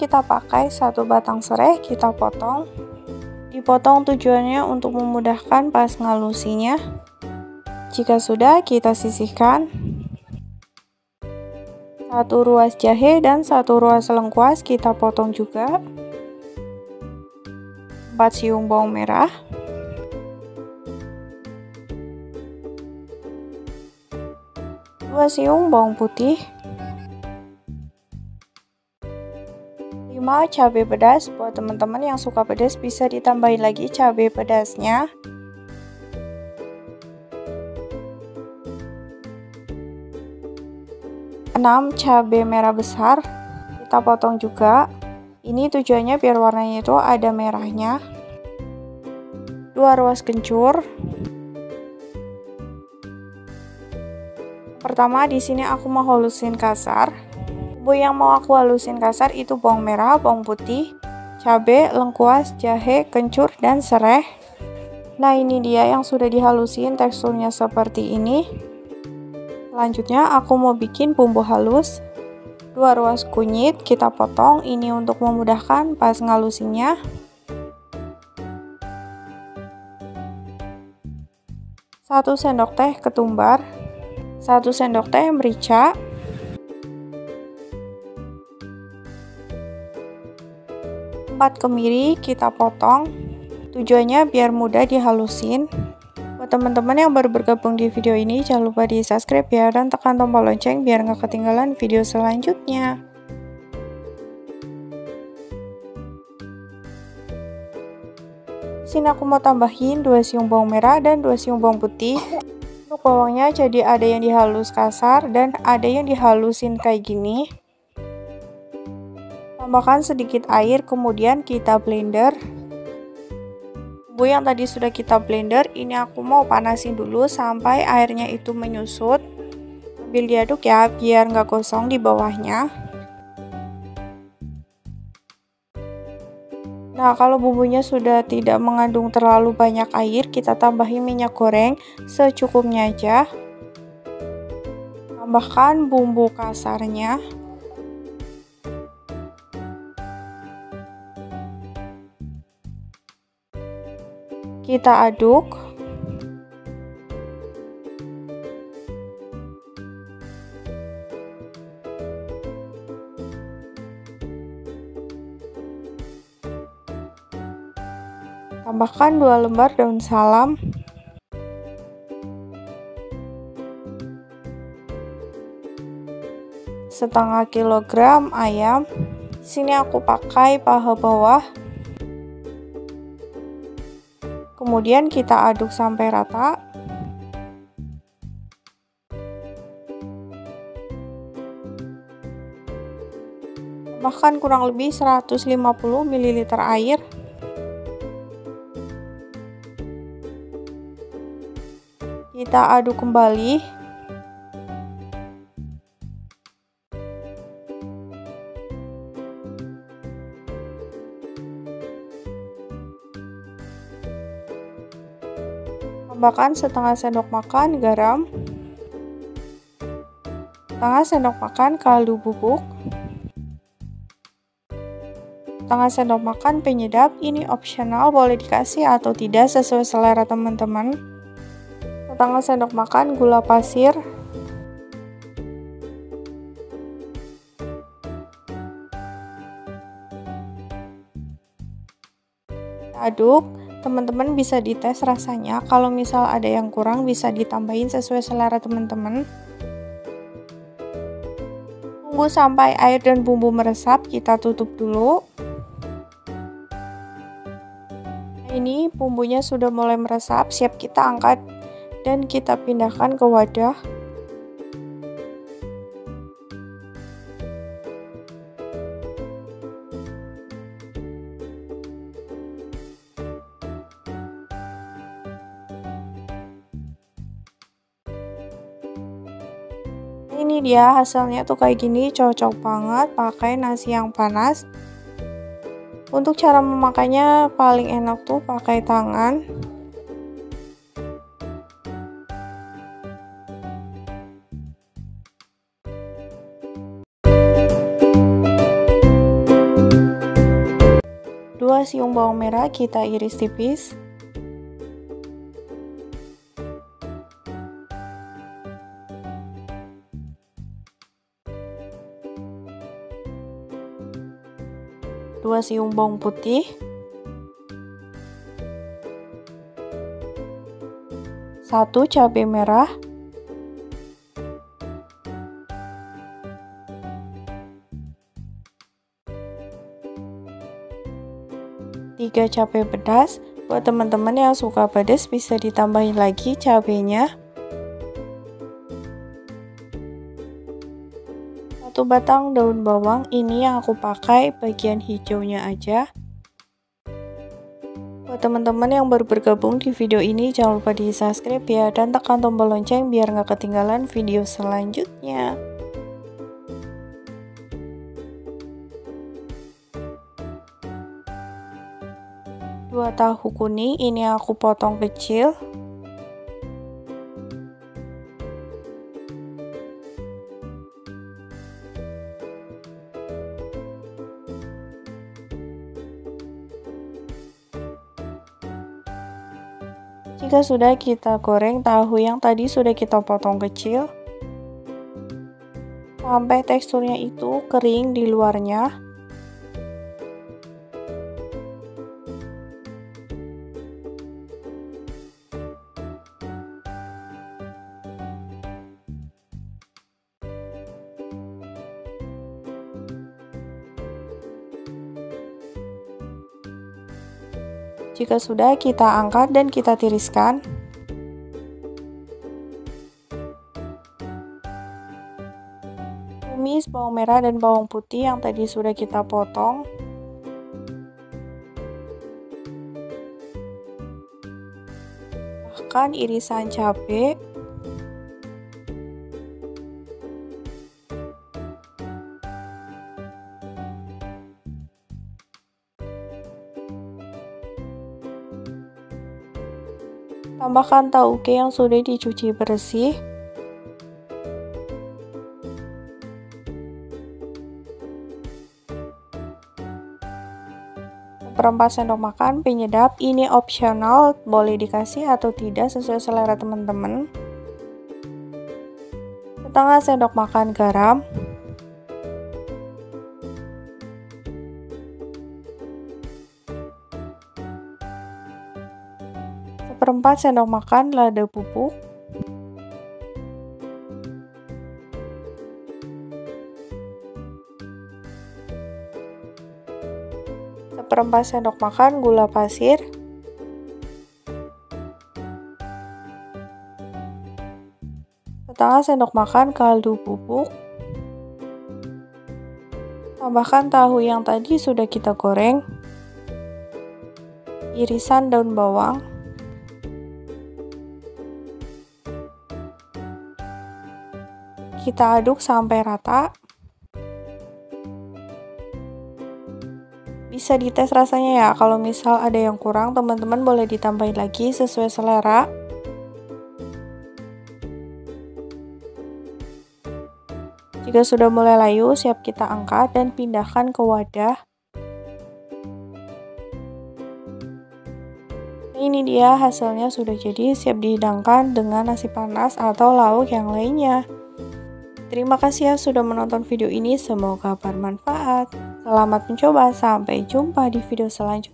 kita pakai 1 batang serai, kita potong. Dipotong tujuannya untuk memudahkan pas ngalusinya. Jika sudah, kita sisihkan. 1 ruas jahe dan 1 ruas lengkuas kita potong juga. 4 siung bawang merah. 2 siung bawang putih. 5 cabai pedas. Buat teman-teman yang suka pedas bisa ditambahin lagi cabai pedasnya. 6 cabai merah besar kita potong juga. Ini tujuannya biar warnanya itu ada merahnya. 2 ruas kencur. Pertama di sini aku mau halusin kasar. Bumbu yang mau aku halusin kasar itu bawang merah, bawang putih, cabai, lengkuas, jahe, kencur, dan serai. Nah, ini dia yang sudah dihalusin, teksturnya seperti ini. Selanjutnya aku mau bikin bumbu halus. 2 ruas kunyit kita potong, ini untuk memudahkan pas ngalusinnya. 1 sendok teh ketumbar, 1 sendok teh merica, 4 kemiri kita potong, tujuannya biar mudah dihalusin. Buat teman-teman yang baru bergabung di video ini, jangan lupa di subscribe ya, dan tekan tombol lonceng biar nggak ketinggalan video selanjutnya. Sini aku mau tambahin 2 siung bawang merah dan 2 siung bawang putih. Untuk bawangnya jadi ada yang dihalus kasar dan ada yang dihalusin kayak gini. Tambahkan sedikit air, kemudian kita blender. Bumbu yang tadi sudah kita blender, ini aku mau panasin dulu sampai airnya itu menyusut. Sambil diaduk ya, biar nggak gosong di bawahnya. Nah, kalau bumbunya sudah tidak mengandung terlalu banyak air, kita tambahin minyak goreng secukupnya aja. Tambahkan bumbu kasarnya. Kita aduk. Tambahkan 2 lembar daun salam. Setengah kilogram ayam. Sini aku pakai paha bawah. Kemudian kita aduk sampai rata. Tambahkan kurang lebih 150 ml air. Kita aduk kembali. Tambahkan setengah sendok makan garam, setengah sendok makan kaldu bubuk, setengah sendok makan penyedap. Ini opsional, boleh dikasih atau tidak sesuai selera teman-teman. Setengah sendok makan gula pasir, aduk. Teman-teman bisa dites rasanya, kalau misal ada yang kurang bisa ditambahin sesuai selera teman-teman. Tunggu sampai air dan bumbu meresap, kita tutup dulu. Nah, ini bumbunya sudah mulai meresap, siap kita angkat dan kita pindahkan ke wadah. Ini dia hasilnya tuh kayak gini, cocok banget pakai nasi yang panas. Untuk cara memakainya paling enak tuh pakai tangan. 2 siung bawang merah kita iris tipis. 2 siung bawang putih, 1 cabai merah, 3 cabai pedas. Buat teman-teman yang suka pedas bisa ditambahin lagi cabenya. 1 batang daun bawang, ini yang aku pakai bagian hijaunya aja. Buat teman-teman yang baru bergabung di video ini, jangan lupa di subscribe ya, dan tekan tombol lonceng biar nggak ketinggalan video selanjutnya. Dua tahu kuning, ini aku potong kecil. Jika sudah, kita goreng tahu yang tadi sudah kita potong kecil sampai teksturnya itu kering di luarnya. Jika sudah, kita angkat dan kita tiriskan. Tumis bawang merah dan bawang putih yang tadi sudah kita potong. Tambahkan irisan cabai. Tambahkan tauge yang sudah dicuci bersih. Seperempat sendok makan penyedap, ini opsional, boleh dikasih atau tidak sesuai selera teman-teman. Setengah sendok makan garam. Seperempat sendok makan lada bubuk. Seperempat sendok makan gula pasir. Setengah sendok makan kaldu bubuk. Tambahkan tahu yang tadi sudah kita goreng. Irisan daun bawang. Kita aduk sampai rata. Bisa dites rasanya ya, kalau misal ada yang kurang teman-teman boleh ditambahin lagi sesuai selera. Jika sudah mulai layu, siap kita angkat dan pindahkan ke wadah. Ini dia hasilnya sudah jadi, siap dihidangkan dengan nasi panas atau lauk yang lainnya. Terima kasih ya sudah menonton video ini, semoga bermanfaat. Selamat mencoba, sampai jumpa di video selanjutnya.